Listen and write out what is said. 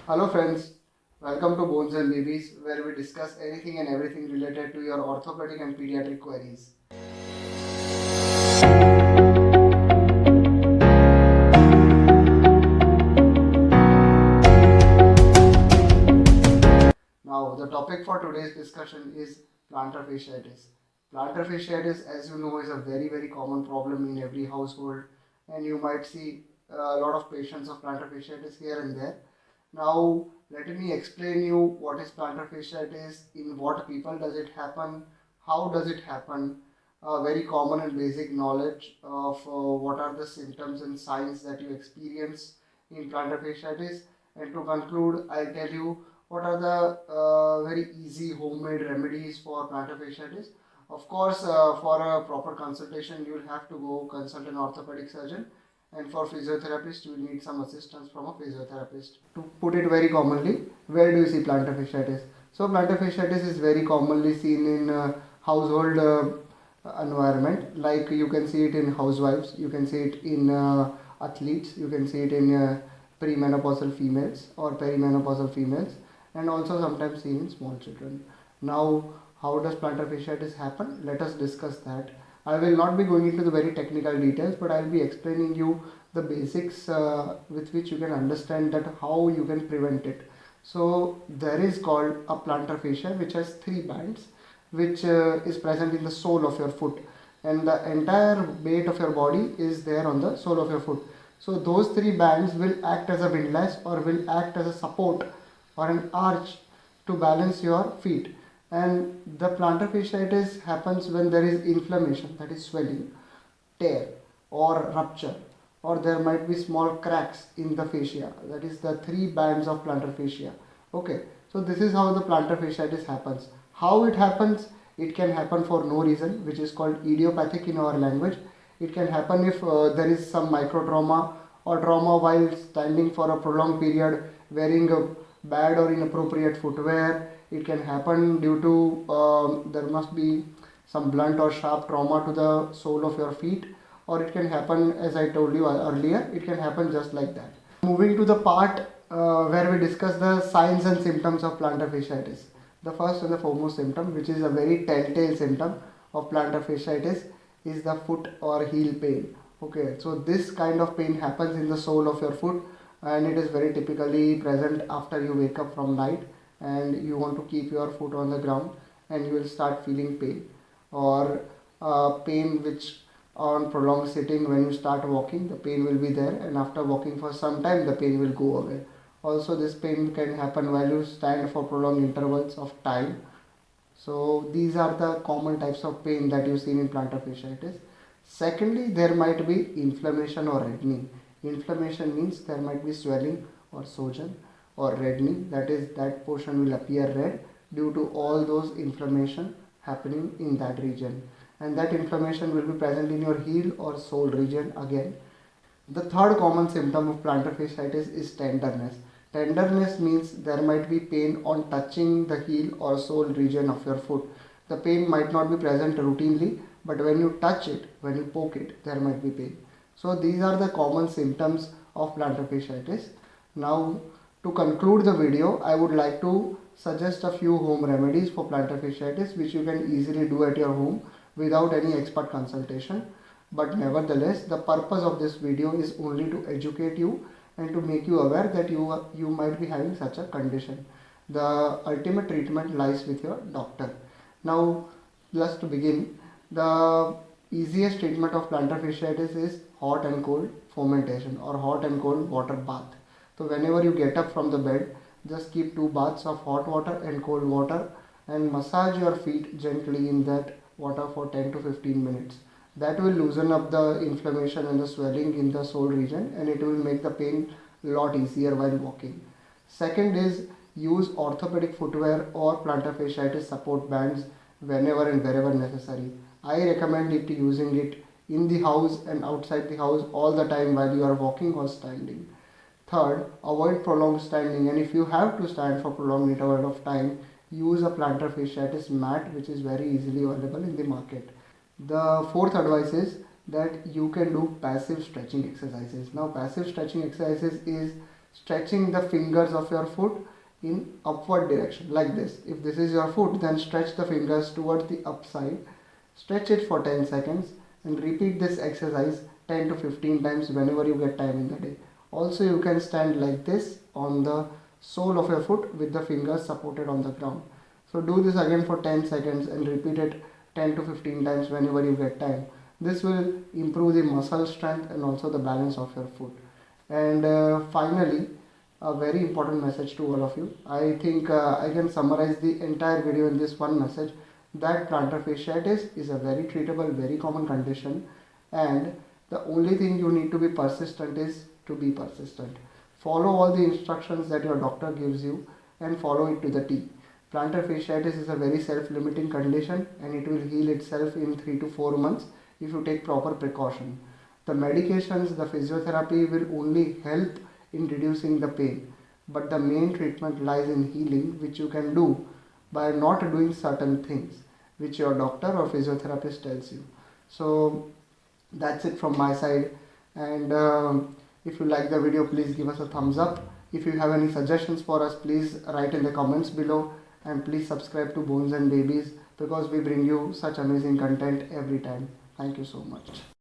Hello friends, welcome to Bones and Babies, where we discuss anything and everything related to your orthopedic and pediatric queries. Now, the topic for today's discussion is plantar fasciitis. Plantar fasciitis, as you know, is a very common problem in every household, and you might see a lot of patients of plantar fasciitis here and there. Now, let me explain you what is plantar fasciitis, in what people does it happen, how does it happen, very common and basic knowledge of what are the symptoms and signs that you experience in plantar fasciitis, and to conclude, I'll tell you what are the very easy homemade remedies for plantar fasciitis. Of course, for a proper consultation, you will have to go consult an orthopedic surgeon, and for physiotherapist, you will need some assistance from a physiotherapist. To put it very commonly, where do you see plantar fasciitis? So plantar fasciitis is very commonly seen in household environment. Like you can see it in housewives, you can see it in athletes, you can see it in premenopausal females or perimenopausal females, and also sometimes seen in small children. Now, how does plantar fasciitis happen? Let us discuss that. I will not be going into the very technical details, but I will be explaining you the basics with which you can understand that how you can prevent it. So there is called a plantar fascia, which has three bands, which is present in the sole of your foot, and the entire weight of your body is there on the sole of your foot. So those three bands will act as a windlass or will act as a support or an arch to balance your feet. And the plantar fasciitis happens when there is inflammation, that is swelling, tear or rupture, or there might be small cracks in the fascia, that is the three bands of plantar fascia. Okay, so this is how the plantar fasciitis happens. How it happens? It can happen for no reason, which is called idiopathic in our language. It can happen if there is some micro trauma or trauma while standing for a prolonged period, wearing a bad or inappropriate footwear. It can happen due to there must be some blunt or sharp trauma to the sole of your feet, or it can happen, as I told you earlier, it can happen just like that. Moving to the part where we discuss the signs and symptoms of plantar fasciitis. The first and the foremost symptom, which is a very telltale symptom of plantar fasciitis, is the foot or heel pain. Okay, so this kind of pain happens in the sole of your foot, and it is very typically present after you wake up from night and you want to keep your foot on the ground, and you will start feeling pain, or pain which on prolonged sitting, when you start walking, the pain will be there, and after walking for some time the pain will go away. Also, this pain can happen while you stand for prolonged intervals of time. So these are the common types of pain that you see in plantar fasciitis. Secondly, there might be inflammation or reddening. Inflammation means there might be swelling or sojan, or reddening, that is that portion will appear red due to all those inflammation happening in that region, and that inflammation will be present in your heel or sole region again. The third common symptom of plantar fasciitis is tenderness. Tenderness means there might be pain on touching the heel or sole region of your foot. The pain might not be present routinely, but when you touch it, when you poke it, there might be pain. So these are the common symptoms of plantar fasciitis. Now, to conclude the video, I would like to suggest a few home remedies for plantar fasciitis, which you can easily do at your home without any expert consultation. But nevertheless, the purpose of this video is only to educate you and to make you aware that you might be having such a condition. The ultimate treatment lies with your doctor. Now, just to begin, the easiest treatment of plantar fasciitis is hot and cold fomentation or hot and cold water bath. So whenever you get up from the bed, just keep 2 baths of hot water and cold water and massage your feet gently in that water for 10 to 15 minutes. That will loosen up the inflammation and the swelling in the sole region, and it will make the pain a lot easier while walking. Second is use orthopedic footwear or plantar fasciitis support bands whenever and wherever necessary. I recommend it using it in the house and outside the house all the time while you are walking or standing. Third, avoid prolonged standing, and if you have to stand for prolonged interval of time, use a plantar fasciitis mat, which is very easily available in the market. The fourth advice is that you can do passive stretching exercises. Now, passive stretching exercises is stretching the fingers of your foot in upward direction like this. If this is your foot, then stretch the fingers towards the upside, stretch it for 10 seconds and repeat this exercise 10 to 15 times whenever you get time in the day. Also, you can stand like this on the sole of your foot with the fingers supported on the ground. So do this again for 10 seconds and repeat it 10 to 15 times whenever you get time. This will improve the muscle strength and also the balance of your foot. And finally, a very important message to all of you. I think I can summarize the entire video in this one message, that plantar fasciitis is a very treatable, very common condition, and the only thing you need to be persistent is to be persistent. Follow all the instructions that your doctor gives you and follow it to the T. Plantar fasciitis is a very self-limiting condition and it will heal itself in 3 to 4 months if you take proper precaution. The medications, the physiotherapy will only help in reducing the pain, but the main treatment lies in healing, which you can do by not doing certain things which your doctor or physiotherapist tells you. So that's it from my side, and if you like the video, please give us a thumbs up. If you have any suggestions for us, please write in the comments below, and please subscribe to Bones and Babies because we bring you such amazing content every time. Thank you so much.